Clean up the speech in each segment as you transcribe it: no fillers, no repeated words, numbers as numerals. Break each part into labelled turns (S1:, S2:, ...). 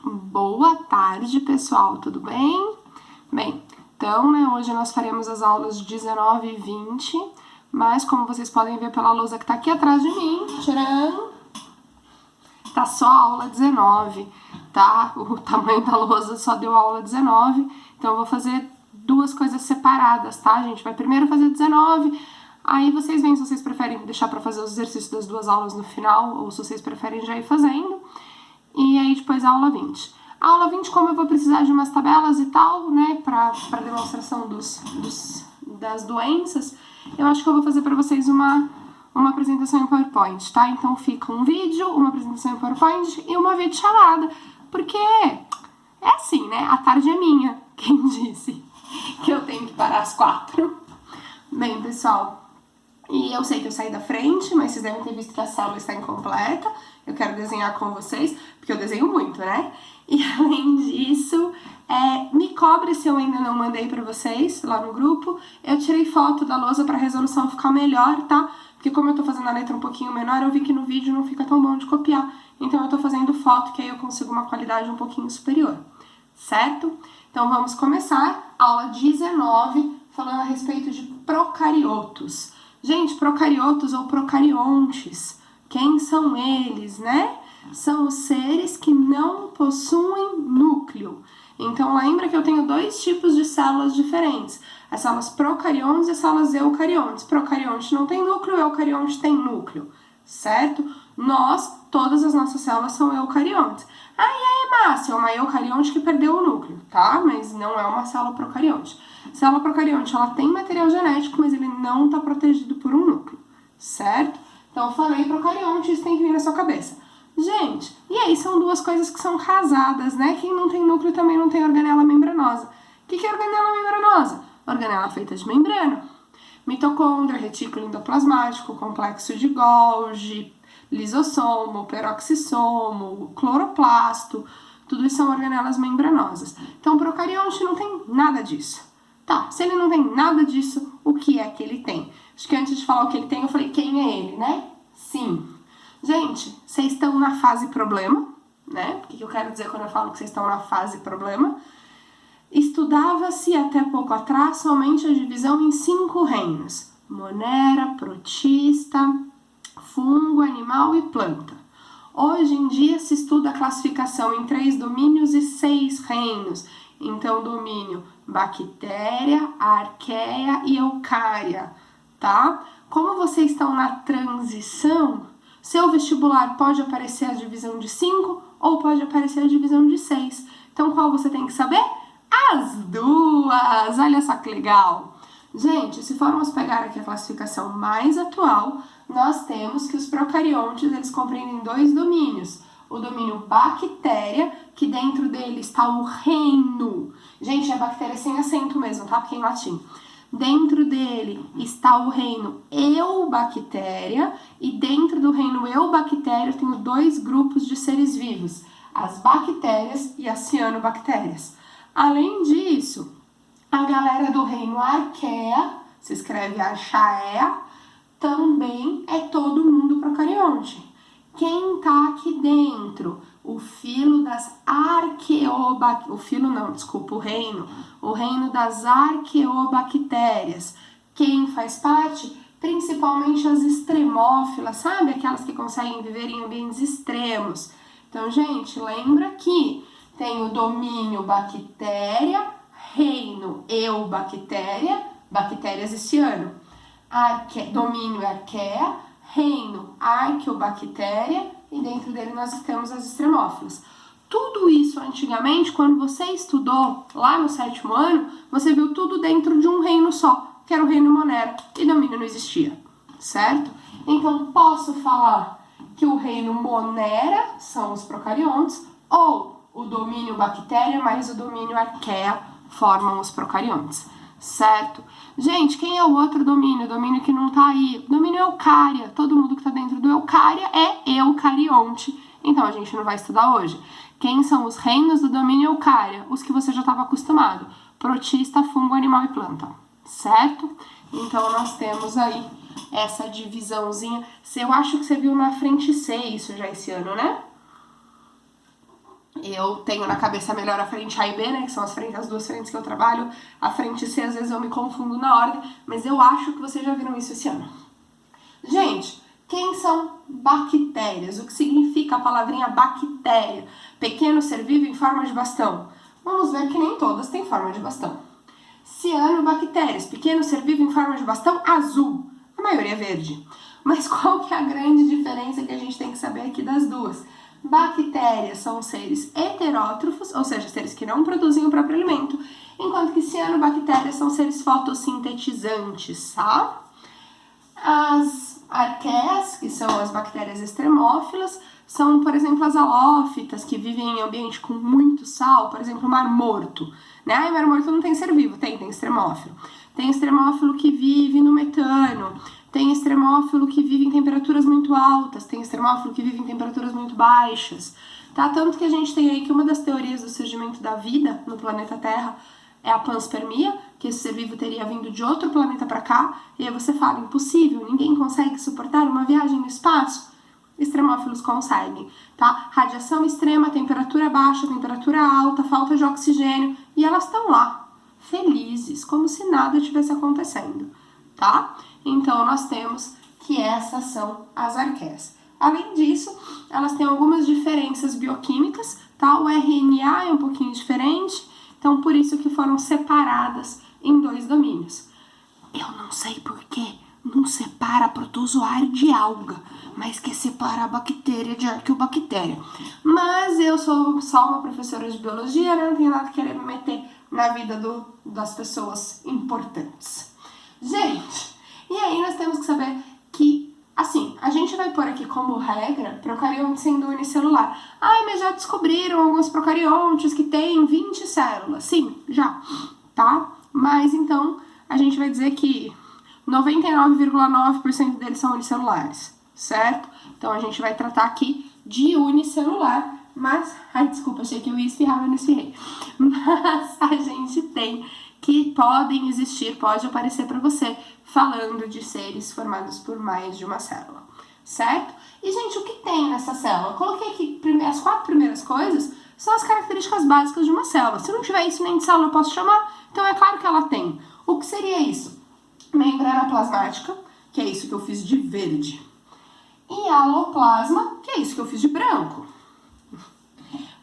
S1: Boa tarde, pessoal, tudo bem? Bem, então, né, hoje nós faremos as aulas 19 e 20, mas como vocês podem ver pela lousa que tá aqui atrás de mim, tcharam, tá só a aula 19, tá? O tamanho da lousa só deu a aula 19, então eu vou fazer duas coisas separadas, tá? A gente vai primeiro fazer 19, aí vocês veem se vocês preferem deixar para fazer os exercícios das duas aulas no final, ou se vocês preferem já ir fazendo. E aí depois a aula 20. A aula 20, como eu vou precisar de umas tabelas e tal, né, pra demonstração das doenças, eu acho que eu vou fazer pra vocês uma apresentação em PowerPoint, tá? Então fica um vídeo, uma apresentação em PowerPoint e uma videochamada, porque é assim, né, a tarde é minha, quem disse que eu tenho que parar às 4. Bem, pessoal, e eu sei que eu saí da frente, mas vocês devem ter visto que a célula está incompleta. Eu quero desenhar com vocês, porque eu desenho muito, né? E além disso, me cobre se eu ainda não mandei pra vocês lá no grupo. Eu tirei foto da lousa pra resolução ficar melhor, tá? Porque como eu tô fazendo a letra um pouquinho menor, eu vi que no vídeo não fica tão bom de copiar. Então eu tô fazendo foto, que aí eu consigo uma qualidade um pouquinho superior, certo? Então vamos começar a aula 19, falando a respeito de procariotos. Gente, procariotos ou procariontes, quem são eles, né? São os seres que não possuem núcleo. Então, lembra que eu tenho dois tipos de células diferentes. As células procariontes e as células eucariontes. Procarionte não tem núcleo, eucarionte tem núcleo, certo? Todas as nossas células são eucariontes. E aí, Márcia, é uma eucarionte que perdeu o núcleo, tá? Mas não é uma célula procarionte. Célula procarionte, ela tem material genético, mas ele não está protegido por um núcleo, certo? Então, eu falei procarionte, isso tem que vir na sua cabeça. Gente, e aí são duas coisas que são casadas, né? Quem não tem núcleo também não tem organela membranosa. O que é organela membranosa? Organela feita de membrana. Mitocôndria, retículo endoplasmático, complexo de Golgi, lisossomo, peroxissomo, cloroplasto, tudo isso são organelas membranosas. Então, o procarionte não tem nada disso. Tá, se ele não tem nada disso, o que é que ele tem? Acho que antes de falar o que ele tem, eu falei quem é ele, né? Sim. Gente, vocês estão na fase problema, né? O que eu quero dizer quando eu falo que vocês estão na fase problema? Estudava-se até pouco atrás somente a divisão em 5 reinos: monera, protista, fungo, animal e planta. Hoje em dia se estuda a classificação em 3 domínios e 6 reinos. Então, domínio bactéria, arqueia e eucária, tá? Como vocês estão na transição, seu vestibular pode aparecer a divisão de 5 ou pode aparecer a divisão de 6. Então, qual você tem que saber? As duas! Olha só que legal! Gente, se formos pegar aqui a classificação mais atual, nós temos que os procariontes, eles compreendem 2 domínios. O domínio bactéria, que dentro dele está o reino. Gente, é bactéria sem acento mesmo, tá? Porque é em latim. Dentro dele está o reino Eubactéria, e dentro do reino Eubactéria eu tenho 2 grupos de seres vivos, as bactérias e as cianobactérias. Além disso, a galera do reino Arqueia, se escreve Archaea, também é todo mundo procarionte. Quem tá aqui dentro? O filo das o reino das arqueobactérias. Quem faz parte? Principalmente as extremófilas, sabe? Aquelas que conseguem viver em ambientes extremos. Então, gente, lembra que tem o domínio bactéria, reino eubactéria, bactérias e ciano. Domínio arqueia, reino arqueobactéria, e dentro dele nós temos as extremófilas. Tudo isso antigamente, quando você estudou lá no 7º ano, você viu tudo dentro de um reino só, que era o reino monera, e domínio não existia, certo? Então posso falar que o reino monera são os procariontes, ou o domínio bactéria mais o domínio arqueia formam os procariontes, certo? Gente, quem é o outro domínio? O domínio que não tá aí. Domínio eucária. Todo mundo que tá dentro do eucária é eucarionte. Então, a gente não vai estudar hoje. Quem são os reinos do domínio eucária? Os que você já estava acostumado. Protista, fungo, animal e planta. Certo? Então, nós temos aí essa divisãozinha. Eu acho que você viu na frente C isso já esse ano, né? Eu tenho na cabeça melhor a frente A e B, né, que são as duas frentes que eu trabalho. A frente C, às vezes eu me confundo na ordem, mas eu acho que vocês já viram isso esse ano. Gente, quem são bactérias? O que significa a palavrinha bactéria? Pequeno ser vivo em forma de bastão. Vamos ver que nem todas têm forma de bastão. Cianobactérias, pequeno ser vivo em forma de bastão azul. A maioria é verde. Mas qual que é a grande diferença que a gente tem que saber aqui das duas? Bactérias são seres heterótrofos, ou seja, seres que não produzem o próprio alimento, enquanto que cianobactérias são seres fotossintetizantes, tá? As arqueias, que são as bactérias extremófilas, são, por exemplo, as halófitas, que vivem em ambiente com muito sal, por exemplo, o Mar Morto. Né? O Mar Morto não tem ser vivo, tem extremófilo. Tem extremófilo que vive no metano, tem extremófilo que vive em temperaturas muito altas, tem extremófilo que vive em temperaturas muito baixas. Tá? Tanto que a gente tem aí que uma das teorias do surgimento da vida no planeta Terra é a panspermia, que esse ser vivo teria vindo de outro planeta para cá, e aí você fala, impossível, ninguém consegue suportar uma viagem no espaço? Extremófilos conseguem, tá? Radiação extrema, temperatura baixa, temperatura alta, falta de oxigênio, e elas estão lá, felizes, como se nada tivesse acontecendo, tá? Então, nós temos que essas são as arqueias. Além disso, elas têm algumas diferenças bioquímicas, tá? O RNA é um pouquinho diferente, então por isso que foram separadas em dois domínios. Eu não sei por que não separa protozoário de alga, mas quer separar a bactéria de arqueobactéria. Mas eu sou só uma professora de biologia, né? Não tenho nada que querer me meter na vida das pessoas importantes. Gente, e aí nós temos que saber que, assim, a gente vai pôr aqui como regra procarionte sendo unicelular. Ai, mas já descobriram alguns procariontes que têm 20 células. Sim, já, tá? Mas então a gente vai dizer que 99,9% deles são unicelulares, certo? Então a gente vai tratar aqui de unicelular, mas... Ai, desculpa, achei que eu ia espirrar, mas não espirrei. Mas a gente tem que podem existir, pode aparecer para você, falando de seres formados por mais de uma célula, certo? E, gente, o que tem nessa célula? Eu coloquei aqui as 4 primeiras coisas, são as características básicas de uma célula. Se não tiver isso nem de célula eu posso chamar, então é claro que ela tem. O que seria isso? Membrana plasmática, que é isso que eu fiz de verde. E aloplasma, que é isso que eu fiz de branco.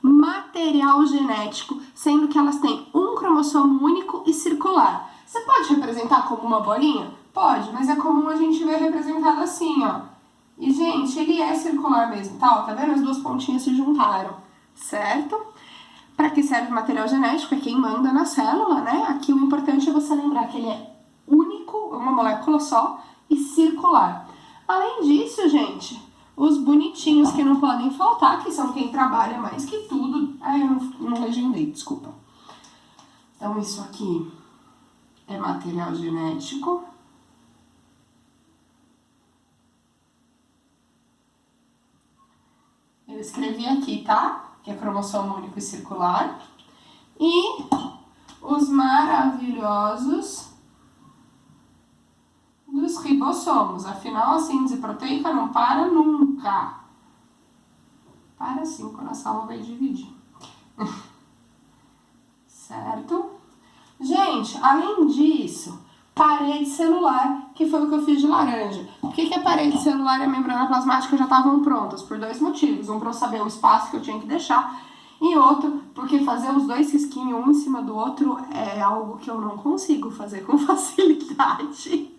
S1: Material genético, sendo que elas têm um cromossomo único e circular. Você pode representar como uma bolinha? Pode, mas é comum a gente ver representado assim, ó. E, gente, ele é circular mesmo, tá? Ó, tá vendo? As duas pontinhas se juntaram, certo? Para que serve o material genético? É quem manda na célula, né? Aqui o importante é você lembrar que ele é único, uma molécula só, e circular. Além disso, gente, os bonitinhos que não podem faltar, que são quem trabalha mais que tudo. Ai, eu não legendei, desculpa. Então, isso aqui é material genético. Eu escrevi aqui, tá? Que é cromossomo único e circular. E os maravilhosos dos ribossomos. Afinal, a síntese proteica não para nunca. Para sim, quando a célula vai dividir. Certo? Gente, além disso, parede celular, que foi o que eu fiz de laranja. Por que a parede celular e a membrana plasmática já estavam prontas? Por 2 motivos. Um, para eu saber o espaço que eu tinha que deixar. E outro, porque fazer os 2 risquinhos um em cima do outro é algo que eu não consigo fazer com facilidade.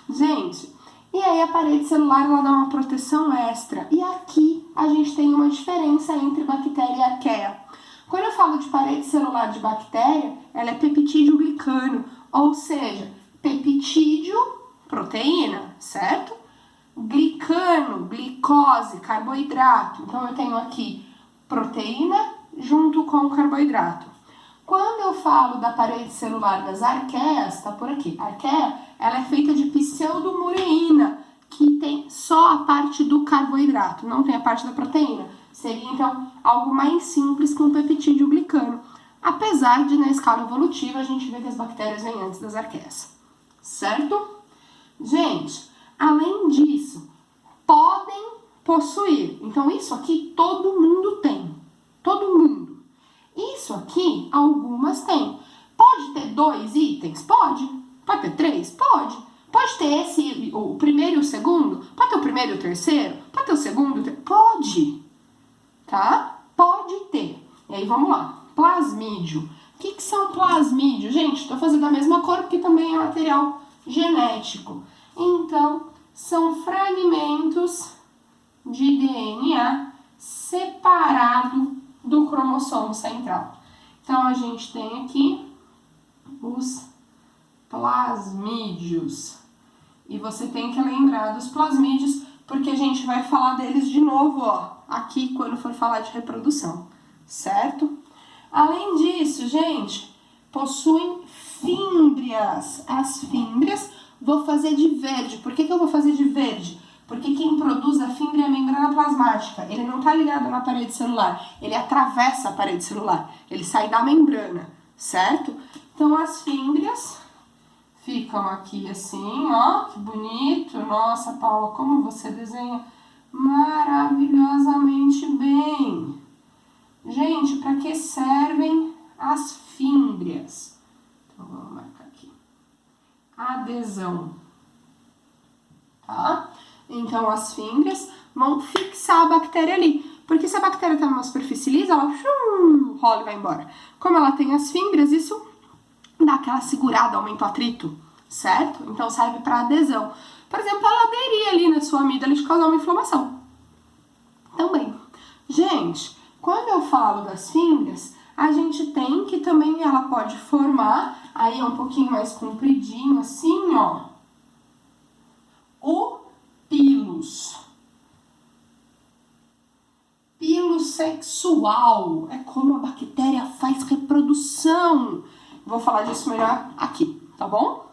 S1: Gente, e aí a parede celular ela dá uma proteção extra. E aqui a gente tem uma diferença entre bactéria e arqueia. Quando eu falo de parede celular de bactéria, ela é peptídeo glicano, ou seja, peptídeo, proteína, certo? Glicano, glicose, carboidrato. Então eu tenho aqui proteína junto com o carboidrato. Quando eu falo da parede celular das arqueias, tá por aqui. A arqueia, ela é feita de pseudomureína, que tem só a parte do carboidrato, não tem a parte da proteína. Seria, então, algo mais simples que um peptídeo glicano. Apesar de, na escala evolutiva, a gente vê que as bactérias vêm antes das arqueias. Certo? Gente, além disso, podem possuir. Então, isso aqui todo mundo tem.
S2: Todo mundo. Isso aqui, algumas têm. Pode ter 2 itens? Pode. Pode ter 3? Pode. Pode ter esse, o primeiro e o segundo? Pode ter o primeiro e o terceiro? Pode ter o segundo e o terceiro? Pode. Tá? Pode ter. E aí, vamos lá. Plasmídio. O que são plasmídios? Gente, estou fazendo a mesma cor porque também é material genético. Então, são fragmentos de DNA separado do cromossomo central. Então, a gente tem aqui os plasmídios. E você tem que lembrar dos plasmídios, porque a gente vai falar deles de novo, ó, aqui quando for falar de reprodução, certo? Além disso, gente, possuem fímbrias. As fímbrias, vou fazer de verde. Por que eu vou fazer de verde? Porque quem produz a fímbria é a membrana plasmática. Ele não está ligado na parede celular, ele atravessa a parede celular, ele sai da membrana, certo? Então, as fímbrias ficam aqui assim, ó, que bonito. Nossa, Paula, como você desenha maravilhosamente bem. Gente, para que servem as fímbrias? Então, vamos marcar aqui. Adesão. Tá? Então, as fímbrias vão fixar a bactéria ali. Porque se a bactéria está numa superfície lisa, ela rola e vai embora. Como ela tem as fímbrias, isso dá aquela segurada, aumenta o atrito, certo? Então, serve para adesão. Por exemplo, ela aderir ali na sua amígdala e te causar uma inflamação. Também. Gente, quando eu falo das fímbrias, a gente tem que também ela pode formar, aí é um pouquinho mais compridinho, assim, ó, o pilus. Pilus sexual é como a bactéria faz reprodução. Vou falar disso melhor aqui, tá bom?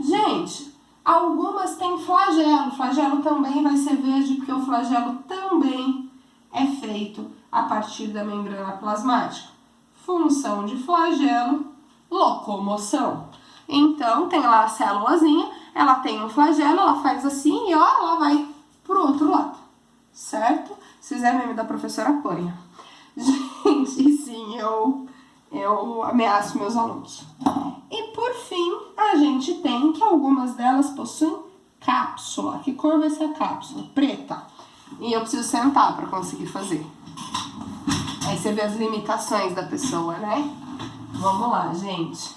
S2: Gente, algumas têm flagelo. Flagelo também vai ser verde, porque o flagelo também é feito a partir da membrana plasmática. Função de flagelo, locomoção. Então, tem lá a célulazinha, ela tem um flagelo, ela faz assim e ó, ela vai pro outro lado, certo? Se fizer meme da professora, apanha. Gente, sim, eu ameaço meus alunos. E por fim, a gente tem que algumas delas possuem cápsula. Que cor vai ser a cápsula? Preta. E eu preciso sentar para conseguir fazer. Aí você vê as limitações da pessoa, né? Vamos lá, gente.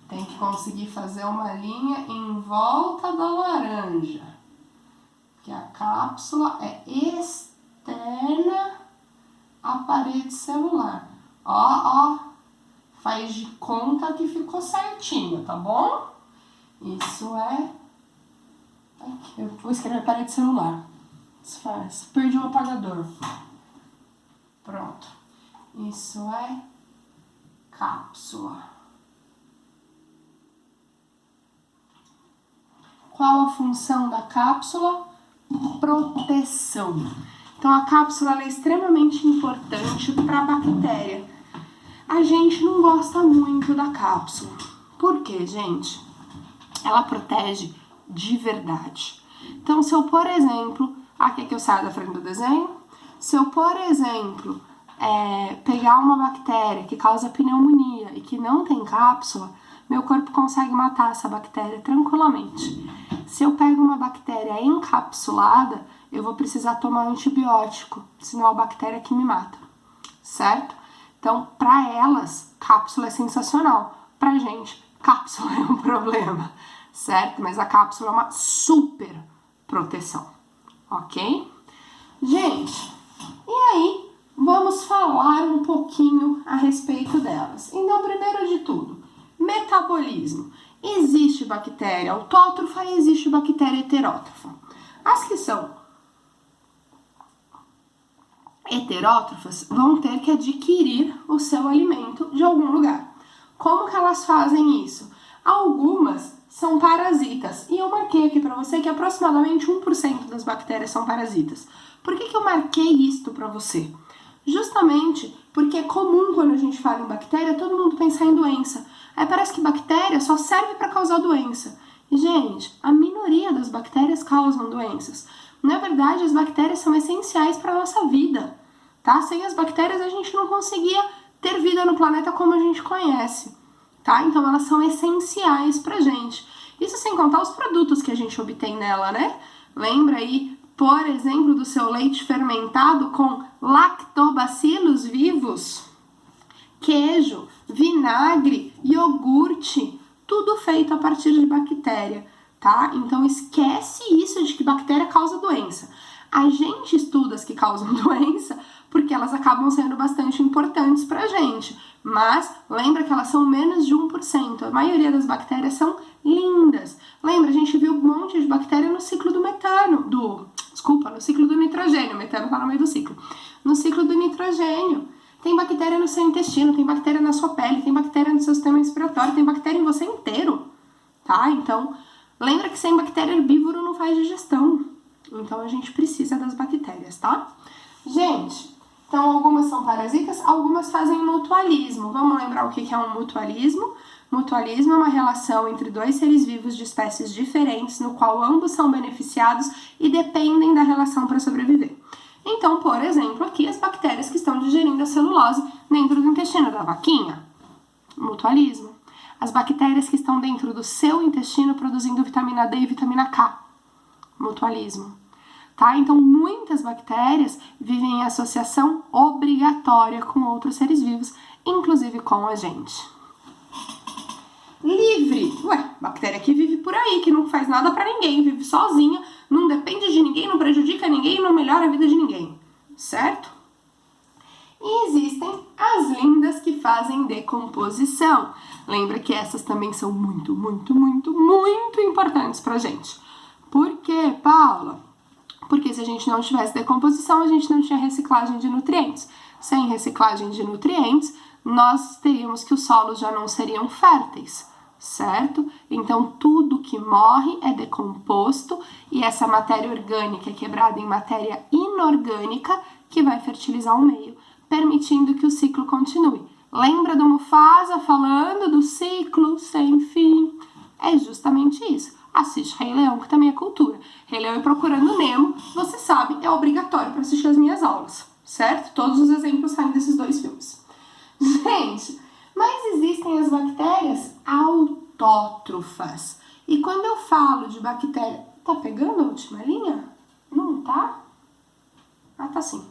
S2: Tem que conseguir fazer uma linha em volta da laranja. Que a cápsula é externa à parede celular. Ó, faz de conta que ficou certinho, tá bom? Isso é... Aqui, eu vou escrever parede celular. Disfarça. Perdi o apagador. Pronto. Isso é cápsula. Qual a função da cápsula? Proteção. Então, a cápsula é extremamente importante para a bactéria. A gente não gosta muito da cápsula. Por quê, gente? Ela protege de verdade. Então, se eu, por exemplo... Aqui é que eu saio da frente do desenho. Se eu, por exemplo, pegar uma bactéria que causa pneumonia e que não tem cápsula, meu corpo consegue matar essa bactéria tranquilamente. Se eu pego uma bactéria encapsulada, eu vou precisar tomar um antibiótico, senão a bactéria que me mata, certo? Então, para elas, cápsula é sensacional. Pra gente, cápsula é um problema, certo? Mas a cápsula é uma super proteção, ok? Gente, e aí, vamos falar um pouquinho a respeito delas. Então, primeiro de tudo, metabolismo. Existe bactéria autótrofa e existe bactéria heterótrofa. As que são heterótrofas vão ter que adquirir o seu alimento de algum lugar. Como que elas fazem isso? Algumas são parasitas. E eu marquei aqui para você que aproximadamente 1% das bactérias são parasitas. Por que eu marquei isto para você? Justamente porque é comum quando a gente fala em bactéria, todo mundo pensar em doença. Aí parece que bactéria só serve para causar doença. E, gente, a minoria das bactérias causam doenças. Na verdade, as bactérias são essenciais para a nossa vida. tá? Sem as bactérias a gente não conseguia ter vida no planeta como a gente conhece, tá? Então elas são essenciais pra gente. Isso sem contar os produtos que a gente obtém nela, né? Lembra aí, por exemplo, do seu leite fermentado com lactobacilos vivos? Queijo, vinagre, iogurte, tudo feito a partir de bactéria, tá? Então esquece isso de que bactéria causa doença. A gente estuda as que causam doença porque elas acabam sendo bastante importantes pra gente. Mas lembra que elas são menos de 1%. A maioria das bactérias são lindas. Lembra, a gente viu um monte de bactéria no ciclo do metano, no ciclo do nitrogênio. O metano tá no meio do ciclo. No ciclo do nitrogênio. Tem bactéria no seu intestino, tem bactéria na sua pele, tem bactéria no seu sistema respiratório, tem bactéria em você inteiro, tá? Então, lembra que sem bactéria herbívoro não faz digestão. Então, a gente precisa das bactérias, tá? Gente, então algumas são parasitas, algumas fazem mutualismo. Vamos lembrar o que é um mutualismo? Mutualismo é uma relação entre dois seres vivos de espécies diferentes, no qual ambos são beneficiados e dependem da relação para sobreviver. Então, por exemplo, aqui as bactérias que estão digerindo a celulose dentro do intestino da vaquinha, mutualismo. As bactérias que estão dentro do seu intestino produzindo vitamina D e vitamina K, mutualismo. Tá? Então, muitas bactérias vivem em associação obrigatória com outros seres vivos, inclusive com a gente. Livre. Bactéria que vive por aí, que não faz nada pra ninguém, vive sozinha, não depende de ninguém, não prejudica ninguém, não melhora a vida de ninguém, certo? E existem as lindas que fazem decomposição. Lembra que essas também são muito importantes pra gente. Por quê, Paula? Porque se a gente não tivesse decomposição, a gente não tinha reciclagem de nutrientes. Sem reciclagem de nutrientes, nós teríamos que os solos já não seriam férteis, certo? Então, tudo que morre é decomposto e essa matéria orgânica é quebrada em matéria inorgânica que vai fertilizar o meio, permitindo que o ciclo continue. Lembra do Mufasa falando do ciclo sem fim? É justamente isso. Assiste Rei Leão, que também é cultura. Rei Leão e Procurando Nemo, você sabe, é obrigatório para assistir as minhas aulas, certo? Todos os exemplos saem desses dois filmes. Gente, mas existem as bactérias autótrofas. E quando eu falo de bactéria... Tá pegando a última linha? Não tá? Ah, tá sim.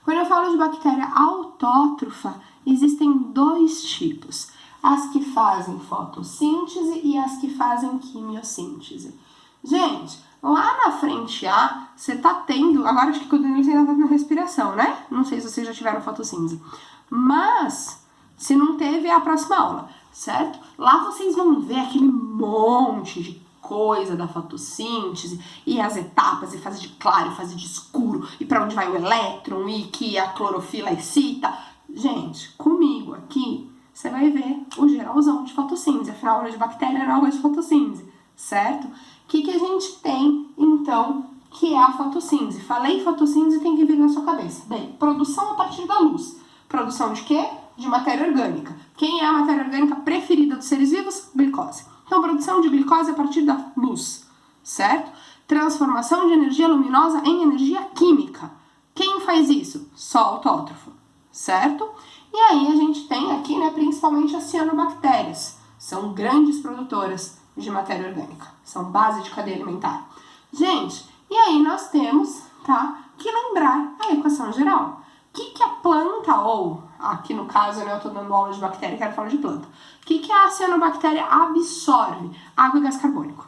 S2: Quando eu falo de bactéria autótrofa, existem dois tipos. As que fazem fotossíntese e as que fazem quimiossíntese. Gente, lá na frente A, você tá tendo... Agora acho que o Danilo ainda tá na respiração, né? Não sei se vocês já tiveram fotossíntese. Mas, se não teve, é a próxima aula, certo? Lá vocês vão ver aquele monte de coisa da fotossíntese e as etapas, e fase de claro, e fase de escuro, e para onde vai o elétron, e que a clorofila excita. Gente, comigo aqui, você vai ver o geralzão de fotossíntese. Afinal, aula de bactéria é aula de fotossíntese, certo? O que a gente tem, então, que é a fotossíntese? Falei fotossíntese, tem que vir na sua cabeça. Bem, produção a partir da luz. Produção de quê? De matéria orgânica. Quem é a matéria orgânica preferida dos seres vivos? Glicose. Então, produção de glicose a partir da luz, certo? Transformação de energia luminosa em energia química. Quem faz isso? Só autótrofo, certo? E aí a gente tem aqui, né, principalmente as cianobactérias. São grandes produtoras de matéria orgânica. São base de cadeia alimentar. Gente, e aí nós temos, tá, que lembrar a equação geral. O que a planta, ou aqui no caso, né, eu tô dando aula de bactéria, quero falar de planta. O que a cianobactéria absorve? Água e gás carbônico.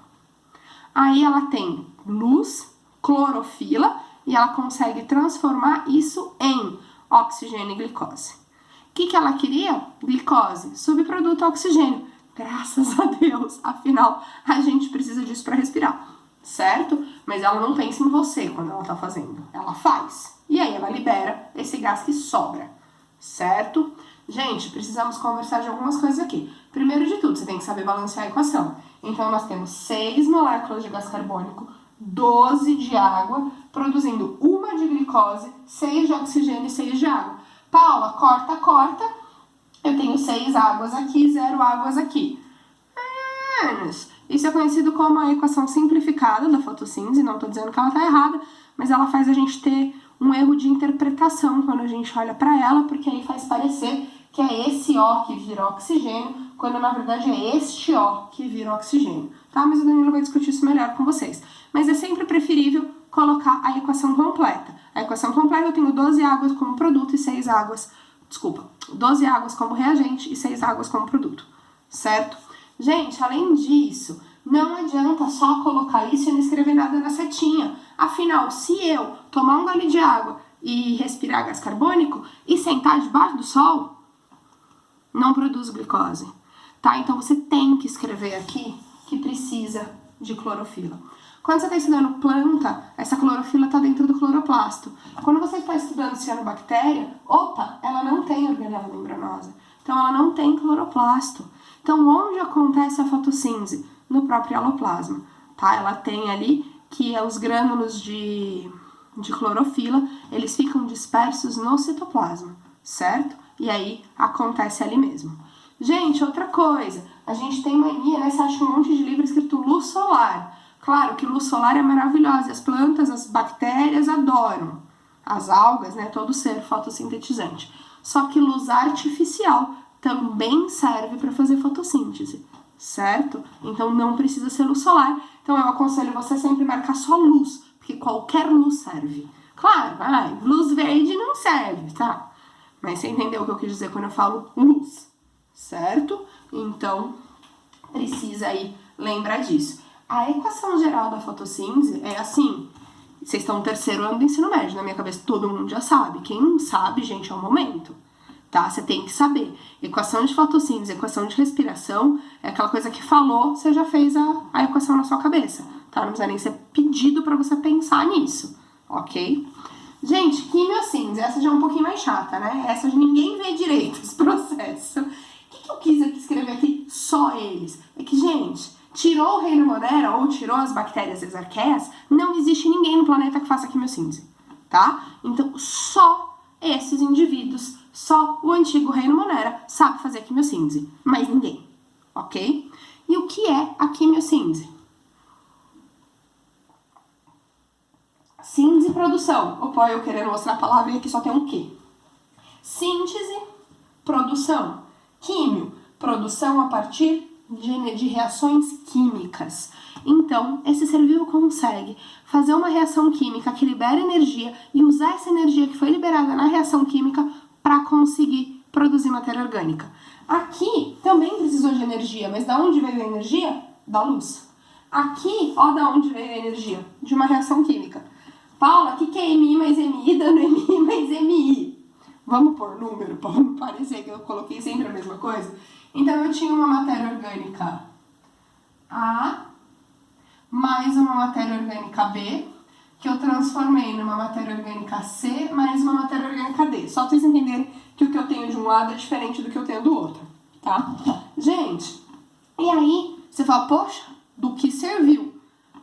S2: Aí ela tem luz, clorofila, e ela consegue transformar isso em oxigênio e glicose. O que ela queria? Glicose, subproduto oxigênio. Graças a Deus, afinal, a gente precisa disso para respirar, certo? Mas ela não pensa em você quando ela tá fazendo, ela faz. E aí ela libera esse gás que sobra, certo? Gente, precisamos conversar de algumas coisas aqui. Primeiro de tudo, você tem que saber balancear a equação. Então, nós temos 6 moléculas de gás carbônico, 12 de água, produzindo 1 de glicose, 6 de oxigênio e 6 de água. Paula, corta. Eu tenho 6 águas aqui, 0 águas aqui. Isso é conhecido como a equação simplificada da fotossíntese. Não estou dizendo que ela está errada, mas ela faz a gente ter um erro de interpretação quando a gente olha para ela, porque aí faz parecer que é esse O que vira oxigênio, quando na verdade é este O que vira oxigênio, tá? Mas o Danilo vai discutir isso melhor com vocês. Mas é sempre preferível colocar a equação completa. A equação completa eu tenho 12 águas como produto e 6 águas, 12 águas como reagente e 6 águas como produto, certo? Gente, além disso, não adianta só colocar isso e não escrever nada na setinha. Afinal, se eu tomar um gole de água e respirar gás carbônico e sentar debaixo do sol, não produz glicose, tá? Então você tem que escrever aqui que precisa de clorofila. Quando você está estudando planta, essa clorofila está dentro do cloroplasto. Quando você está estudando cianobactéria, ela não tem organela membranosa. Então ela não tem cloroplasto. Então onde acontece a fotossíntese? No próprio aloplasma, tá? Ela tem ali que os grânulos de clorofila, eles ficam dispersos no citoplasma, certo? E aí acontece ali mesmo. Gente, outra coisa, a gente tem mania, né? Você acha um monte de livro escrito luz solar. Claro que luz solar é maravilhosa, as plantas, as bactérias adoram. As algas, né? Todo ser fotossintetizante. Só que luz artificial também serve para fazer fotossíntese, certo? Então não precisa ser luz solar. Então eu aconselho você sempre marcar só luz, porque qualquer luz serve. Claro, luz verde não serve, tá? Mas você entendeu o que eu quis dizer quando eu falo luz, certo? Então precisa aí lembrar disso. A equação geral da fotossíntese é assim. Vocês estão no 3º ano do ensino médio, na minha cabeça todo mundo já sabe. Quem não sabe, gente, é o momento. Tá? Você tem que saber. Equação de fotossíntese, equação de respiração, é aquela coisa que falou, você já fez a equação na sua cabeça, tá? Não precisa nem ser pedido para você pensar nisso, ok? Gente, quimiossíntese, essa já é um pouquinho mais chata, né? Essa ninguém vê direito esse processo. O que eu quis aqui escrever aqui? Só eles. É que, gente, tirou o reino Monera ou tirou as bactérias e as arqueias, não existe ninguém no planeta que faça quimiossíntese, tá? Então, só esses indivíduos, só o antigo reino Monera sabe fazer quimiossíntese, mas ninguém, ok? E o que é a quimiossíntese? Síntese e produção. Opa, eu querendo mostrar a palavra e aqui só tem um quê. Síntese, produção. Químio, produção a partir de reações químicas. Então, esse ser vivo consegue fazer uma reação química que libera energia e usar essa energia que foi liberada na reação química para conseguir produzir matéria orgânica. Aqui também precisou de energia, mas da onde veio a energia? Da luz. Aqui, ó, da onde veio a energia? De uma reação química. Paula, o que é MI mais MI dando MI mais MI? Vamos pôr número para não parecer que eu coloquei sempre a mesma coisa? Então eu tinha uma matéria orgânica A mais uma matéria orgânica B, que eu transformei numa matéria orgânica C mais uma matéria orgânica D. Só pra vocês entenderem que o que eu tenho de um lado é diferente do que eu tenho do outro, tá? Gente, e aí você fala, poxa, do que serviu?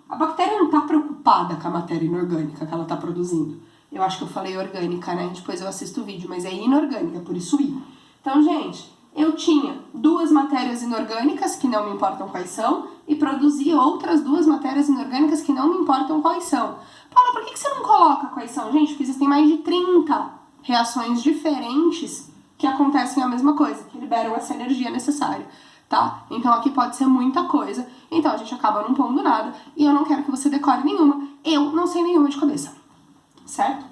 S2: A bactéria não tá preocupada com a matéria inorgânica que ela tá produzindo. Eu acho que eu falei orgânica, né? Depois eu assisto o vídeo, mas é inorgânica, por isso I. Então, gente, eu tinha 2 matérias inorgânicas, que não me importam quais são, e produzi outras 2 matérias inorgânicas que não me importam quais são. Paula, por que você não coloca quais são? Gente, porque existem mais de 30 reações diferentes que acontecem a mesma coisa, que liberam essa energia necessária, tá? Então aqui pode ser muita coisa, então a gente acaba não pondo nada, e eu não quero que você decore nenhuma, eu não sei nenhuma de cabeça, certo?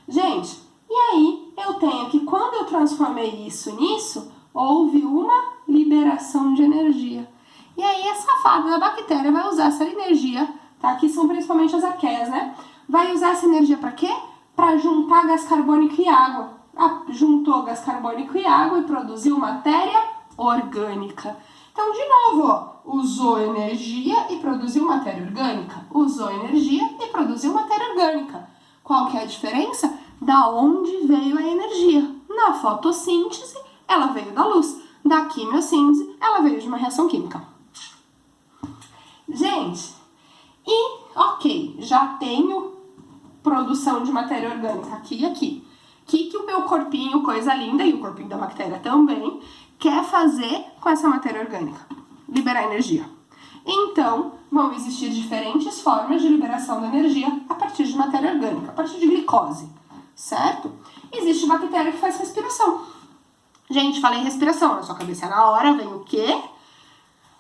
S2: Gente, e aí eu tenho que quando eu transformei isso nisso, houve uma liberação de energia. E aí a safada da bactéria vai usar essa energia, tá? Aqui são principalmente as arqueias, né? Vai usar essa energia para quê? Para juntar gás carbônico e água. Juntou gás carbônico e água e produziu matéria orgânica. Então, de novo, ó, usou energia e produziu matéria orgânica. Usou energia e produziu matéria orgânica. Qual que é a diferença? Da onde veio a energia? Na fotossíntese, ela veio da luz. Da quimiossíntese, ela veio de uma reação química. Gente, e ok, já tenho produção de matéria orgânica aqui e aqui. O que o meu corpinho, coisa linda, e o corpinho da bactéria também, quer fazer com essa matéria orgânica? Liberar energia. Então, vão existir diferentes formas de liberação da energia a partir de matéria orgânica, a partir de glicose. certo? Existe bactéria que faz respiração. Gente, falei respiração, na sua cabeça na hora vem o quê?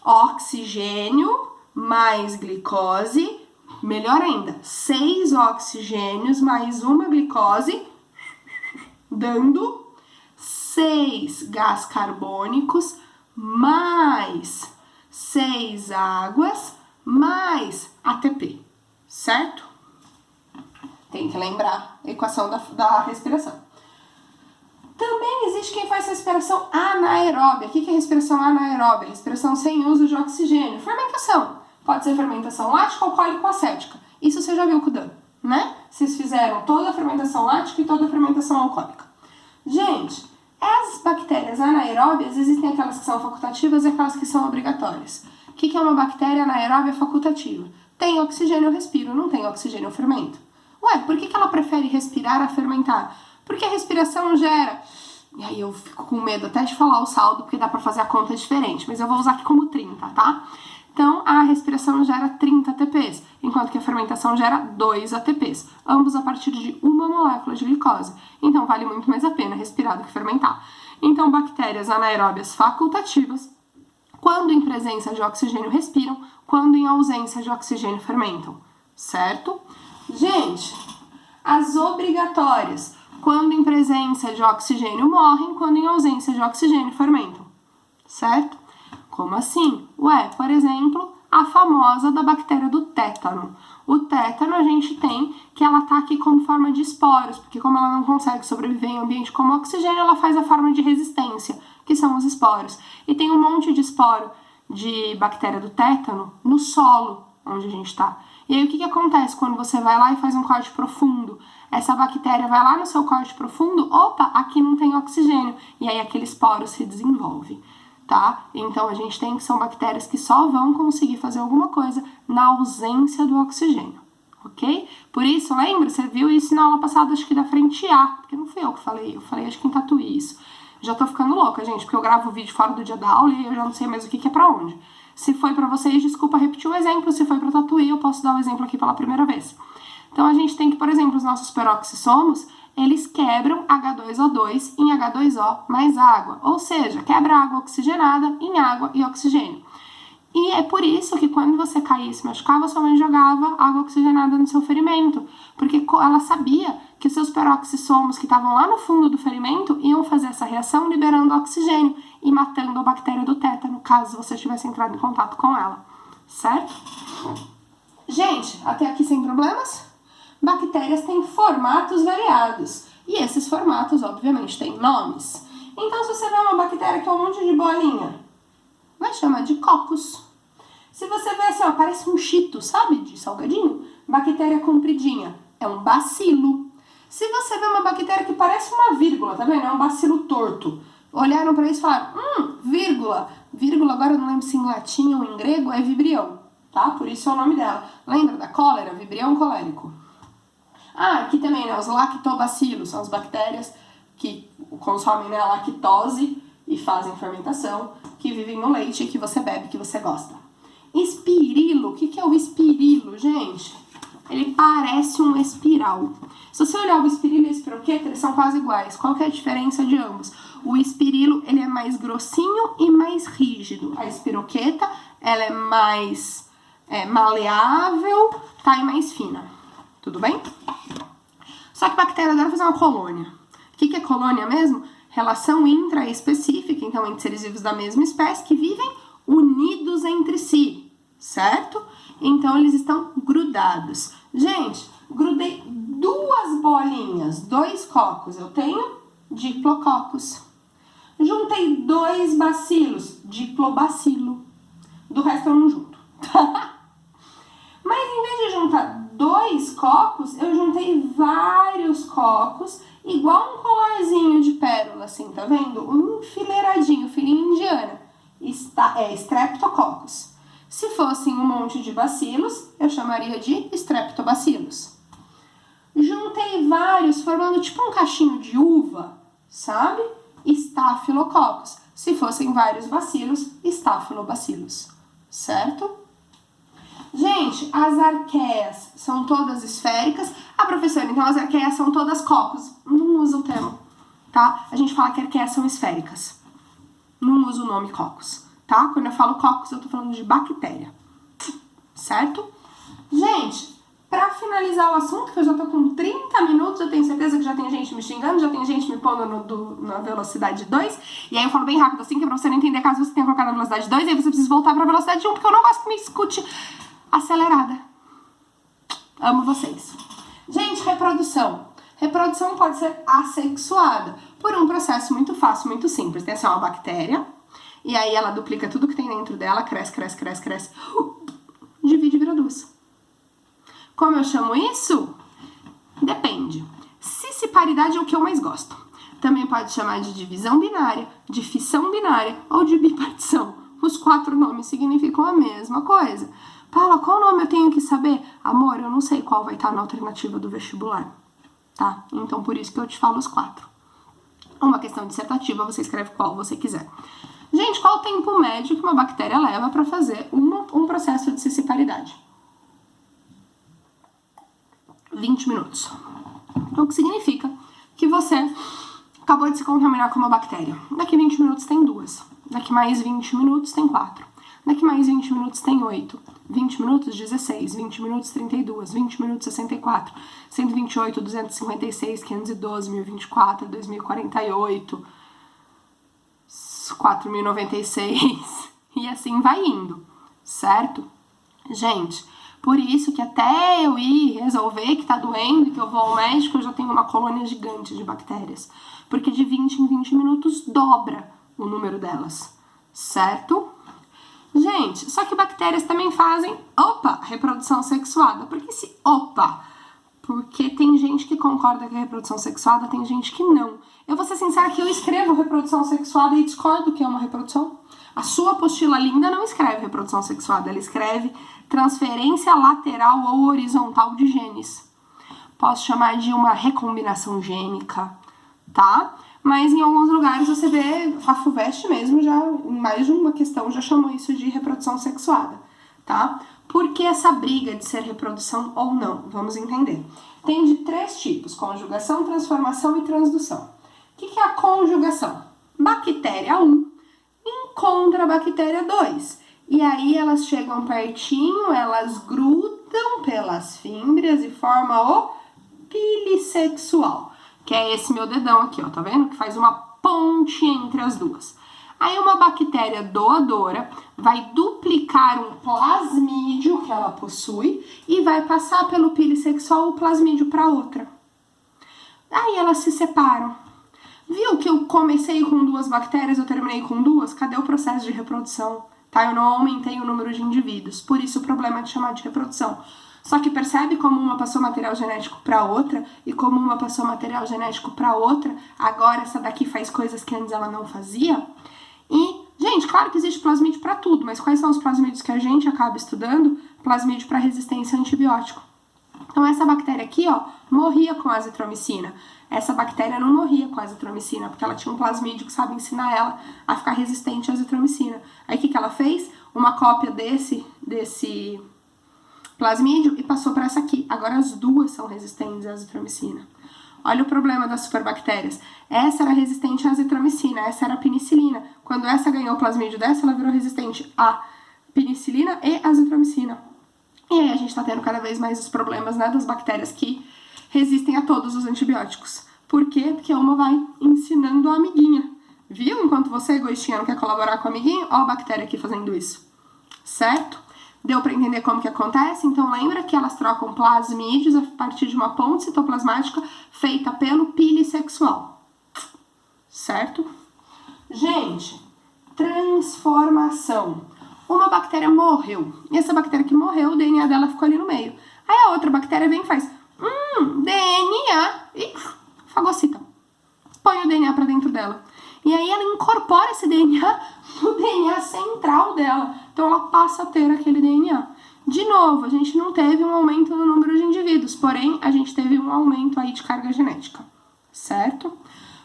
S2: Oxigênio mais glicose, melhor ainda, 6 oxigênios mais uma glicose, dando 6 gás carbônicos mais 6 águas mais ATP, certo? Tem que lembrar a equação da respiração. Também existe quem faz respiração anaeróbia. O que é respiração anaeróbia? Respiração sem uso de oxigênio. Fermentação. Pode ser fermentação lática, alcoólica ou acética. Isso você já viu com o Dan, né? Vocês fizeram toda a fermentação lática e toda a fermentação alcoólica. Gente, as bactérias anaeróbias, existem aquelas que são facultativas e aquelas que são obrigatórias. O que é uma bactéria anaeróbia facultativa? Tem oxigênio, eu respiro. Não tem oxigênio, eu fermento. Ué, por que ela prefere respirar a fermentar? Porque a respiração gera... E aí eu fico com medo até de falar o saldo, porque dá pra fazer a conta diferente. Mas eu vou usar aqui como 30, tá? Então, a respiração gera 30 ATPs, enquanto que a fermentação gera 2 ATPs. Ambos a partir de uma molécula de glicose. Então, vale muito mais a pena respirar do que fermentar. Então, bactérias anaeróbias facultativas, quando em presença de oxigênio respiram, quando em ausência de oxigênio fermentam. Certo? Gente, as obrigatórias, quando em presença de oxigênio morrem, quando em ausência de oxigênio fermentam, certo? Como assim? Ué, por exemplo, a famosa da bactéria do tétano. O tétano a gente tem que ela tá aqui como forma de esporos, porque como ela não consegue sobreviver em ambiente como oxigênio, ela faz a forma de resistência, que são os esporos. E tem um monte de esporo de bactéria do tétano no solo onde a gente tá. E aí o que acontece quando você vai lá e faz um corte profundo? Essa bactéria vai lá no seu corte profundo, opa, aqui não tem oxigênio, e aí aquele esporo se desenvolve, tá? Então a gente tem que são bactérias que só vão conseguir fazer alguma coisa na ausência do oxigênio, ok? Por isso, lembra? Você viu isso na aula passada, acho que da frente A, porque não fui eu que falei, eu falei acho que em Tatuí isso. Já tô ficando louca, gente, porque eu gravo o vídeo fora do dia da aula e eu já não sei mais o que é pra onde. Se foi pra vocês, desculpa repetir o exemplo. Se foi pra Tatuí, eu posso dar o exemplo aqui pela primeira vez. Então, a gente tem que, por exemplo, os nossos peroxissomos, eles quebram H2O2 em H2O mais água. Ou seja, quebra água oxigenada em água e oxigênio. E é por isso que quando você caía e se machucava, sua mãe jogava água oxigenada no seu ferimento. Porque ela sabia que os seus peroxissomos que estavam lá no fundo do ferimento iam fazer essa reação liberando oxigênio e matando a bactéria do tétano, caso você tivesse entrado em contato com ela. Certo? Gente, até aqui sem problemas? Bactérias têm formatos variados. E esses formatos, obviamente, têm nomes. Então, se você vê uma bactéria que é um monte de bolinha, vai chamar de cocos. Se você vê assim, ó, parece um chito, sabe, de salgadinho? Bactéria compridinha, é um bacilo. Se você vê uma bactéria que parece uma vírgula, tá vendo? É um bacilo torto. Olharam para isso e falaram, vírgula. Vírgula, agora eu não lembro se em latim ou em grego, é vibrião, tá? Por isso é o nome dela. Lembra da cólera? Vibrião colérico. Ah, aqui também, né? Os lactobacilos são as bactérias que consomem, né, a lactose e fazem fermentação, que vivem no leite que você bebe, que você gosta. Espirilo, o que é o espirilo, gente? Ele parece um espiral. Se você olhar o espirilo e a espiroqueta, eles são quase iguais. Qual que é a diferença de ambos? O espirilo, ele é mais grossinho e mais rígido. A espiroqueta, ela é mais maleável, tá? E mais fina. Tudo bem? Só que a bactéria adora fazer uma colônia. O que é colônia mesmo? Relação intraespecífica, então entre seres vivos da mesma espécie que vivem unidos entre si, certo? Então eles estão grudados. Gente, grudei 2 bolinhas, 2 cocos, eu tenho diplococos. Juntei 2 bacilos, diplobacilo. Do resto eu não junto. Mas em vez de juntar 2 cocos, eu juntei vários cocos, igual um colarzinho de pérola, assim, tá vendo? Um enfileiradinho, filhinha indiana. É streptococcus. Se fossem um monte de bacilos, eu chamaria de streptobacilos. Juntei vários, formando tipo um cachinho de uva, sabe? Staphylococcus. Se fossem vários bacilos, staphylobacilos. Certo? Gente, as arqueias são todas esféricas. Ah, professora, então as arqueias são todas cocos. Não usa o termo, tá? A gente fala que arqueias são esféricas. Não usa o nome cocos, tá? Quando eu falo cocos, eu tô falando de bactéria, certo? Gente, pra finalizar o assunto, que eu já tô com 30 minutos, eu tenho certeza que já tem gente me xingando, já tem gente me pondo na velocidade 2, e aí eu falo bem rápido assim, que é pra você não entender caso você tenha colocado na velocidade 2, aí você precisa voltar pra velocidade 1, porque eu não gosto que me escute acelerada. Amo vocês. Gente, reprodução. Reprodução pode ser assexuada por um processo muito fácil, muito simples. Tem assim, uma bactéria, e aí ela duplica tudo que tem dentro dela, cresce, divide e vira duas. Como eu chamo isso? Depende. Cisparidade é o que eu mais gosto. Também pode chamar de divisão binária, de fissão binária ou de bipartição. Os 4 nomes significam a mesma coisa. Paula, qual nome eu tenho que saber? Amor, eu não sei qual vai estar na alternativa do vestibular, tá? Então, por isso que eu te falo os 4. Uma questão dissertativa, você escreve qual você quiser. Gente, qual o tempo médio que uma bactéria leva para fazer um processo de cisparidade? 20 minutos. Então, o que significa que você acabou de se contaminar com uma bactéria. Daqui 20 minutos tem 2. Daqui mais 20 minutos tem 4. Daqui mais 20 minutos tem 8. 20 minutos, 16. 20 minutos, 32. 20 minutos, 64. 128, 256, 512, 1024, 2048, 4096. E assim vai indo, certo? Gente, por isso que até eu ir resolver que tá doendo e que eu vou ao médico, eu já tenho uma colônia gigante de bactérias. Porque de 20 em 20 minutos dobra o número delas, certo? Gente, só que bactérias também fazem, reprodução sexuada. Por que esse Porque tem gente que concorda que é reprodução sexuada, tem gente que não. Eu vou ser sincera que eu escrevo reprodução sexuada e discordo que é uma reprodução. A sua apostila linda não escreve reprodução sexuada, ela escreve transferência lateral ou horizontal de genes. Posso chamar de uma recombinação gênica, tá? Mas em alguns lugares você vê, a FUVEST mesmo, já em mais de uma questão, já chamou isso de reprodução sexuada, tá? Por que essa briga de ser reprodução ou não? Vamos entender. Tem de 3 tipos, conjugação, transformação e transdução. O que é a conjugação? Bactéria 1 encontra a bactéria 2. E aí elas chegam pertinho, elas grudam pelas fímbrias e formam o pilissexual. Que é esse meu dedão aqui, ó, tá vendo? Que faz uma ponte entre as duas. Aí uma bactéria doadora vai duplicar um plasmídio que ela possui e vai passar pelo pilissexual o plasmídio para outra. Aí elas se separam. Viu que eu comecei com 2 bactérias, eu terminei com 2? Cadê o processo de reprodução? Tá? Eu não aumentei o número de indivíduos. Por isso o problema é de chamar de reprodução. Só que percebe como uma passou material genético para outra e como uma passou material genético para outra, agora essa daqui faz coisas que antes ela não fazia? E, gente, claro que existe plasmídio para tudo, mas quais são os plasmídios que a gente acaba estudando? Plasmídio para resistência a antibiótico. Então essa bactéria aqui, ó, morria com azitromicina. Essa bactéria não morria com azitromicina, porque ela tinha um plasmídio que sabe ensinar ela a ficar resistente à azitromicina. Aí o que ela fez? Uma cópia desse plasmídio e passou para essa aqui. Agora as duas são resistentes à azitromicina. Olha o problema das superbactérias. Essa era resistente à azitromicina, essa era a penicilina. Quando essa ganhou o plasmídio dessa, ela virou resistente à penicilina e azitromicina. E aí a gente tá tendo cada vez mais os problemas, né, das bactérias que resistem a todos os antibióticos. Por quê? Porque uma vai ensinando a amiguinha. Viu? Enquanto você, egoístinha, não quer colaborar com o amiguinho, ó a bactéria aqui fazendo isso. Certo? Deu para entender como que acontece? Então lembra que elas trocam plasmídios a partir de uma ponte citoplasmática feita pelo pilissexual. Certo? Gente, transformação. Uma bactéria morreu. E essa bactéria que morreu, o DNA dela ficou ali no meio. Aí a outra bactéria vem e faz DNA e fagocita. Põe o DNA para dentro dela. E aí ela incorpora esse DNA no DNA central dela. Então ela passa a ter aquele DNA. De novo, a gente não teve um aumento no número de indivíduos, porém a gente teve um aumento aí de carga genética, certo?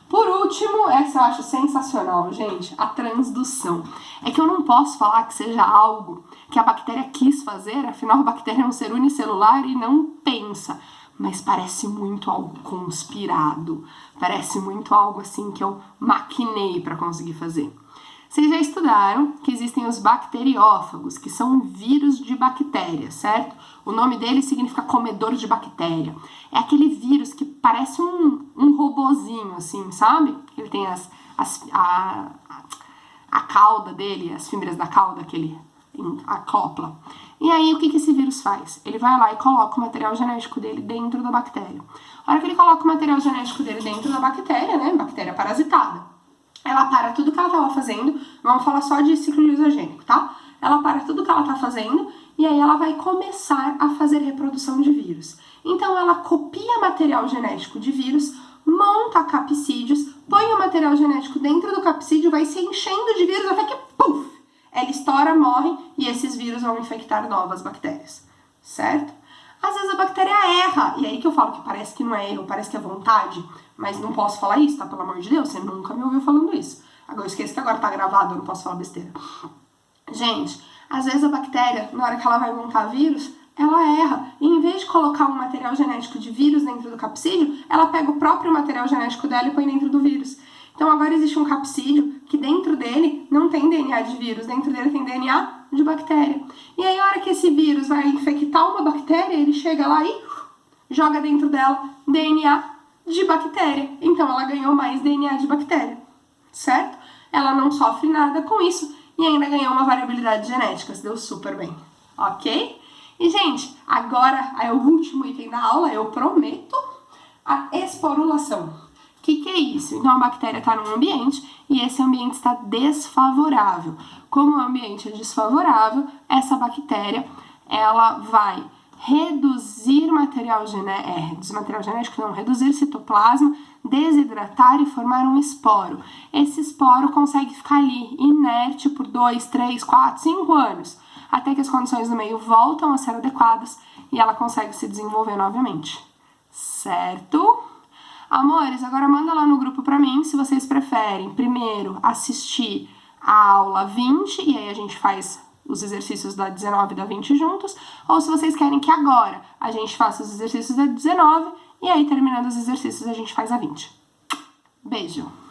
S2: Por último, essa eu acho sensacional, gente, a transdução. É que eu não posso falar que seja algo que a bactéria quis fazer, afinal a bactéria é um ser unicelular e não pensa. Mas parece muito algo conspirado, parece muito algo assim que eu maquinei para conseguir fazer. Vocês já estudaram que existem os bacteriófagos, que são vírus de bactérias, certo? O nome dele significa comedor de bactéria. É aquele vírus que parece um robozinho, assim, sabe? Ele tem a cauda dele, as fibras da cauda que ele acopla. E aí, o que esse vírus faz? Ele vai lá e coloca o material genético dele dentro da bactéria. A hora que ele coloca o material genético dele dentro da bactéria, né? Bactéria parasitada, ela para tudo que ela estava fazendo, vamos falar só de ciclo lisogênico, tá? Ela para tudo que ela está fazendo e aí ela vai começar a fazer reprodução de vírus. Então, ela copia material genético de vírus, monta capsídeos, põe o material genético dentro do capsídeo, vai se enchendo de vírus até que, puf, ela estoura, morre e esses vírus vão infectar novas bactérias, certo? Às vezes a bactéria erra, e aí que eu falo que parece que não é erro, parece que é vontade, mas não posso falar isso, tá? Pelo amor de Deus, você nunca me ouviu falando isso. Agora eu esqueço que agora tá gravado, eu não posso falar besteira. Gente, às vezes a bactéria, na hora que ela vai montar vírus, ela erra. E em vez de colocar um material genético de vírus dentro do capsídeo, ela pega o próprio material genético dela e põe dentro do vírus. Então agora existe um capsídeo que dentro dele não tem DNA de vírus, dentro dele tem DNA de bactéria. E aí a hora que esse vírus vai infectar uma bactéria, ele chega lá e joga dentro dela DNA de bactéria. Então ela ganhou mais DNA de bactéria, certo? Ela não sofre nada com isso e ainda ganhou uma variabilidade genética, se deu super bem, ok? E gente, agora é o último item da aula, eu prometo, a esporulação. O que é isso? Então a bactéria está num ambiente e esse ambiente está desfavorável. Como o ambiente é desfavorável, essa bactéria ela vai reduzir reduzir citoplasma, desidratar e formar um esporo. Esse esporo consegue ficar ali inerte por 2, 3, 4, 5 anos, até que as condições do meio voltam a ser adequadas e ela consegue se desenvolver novamente, certo? Amores, agora manda lá no grupo pra mim se vocês preferem primeiro assistir a aula 20 e aí a gente faz os exercícios da 19 e da 20 juntos, ou se vocês querem que agora a gente faça os exercícios da 19 e aí terminando os exercícios a gente faz a 20. Beijo!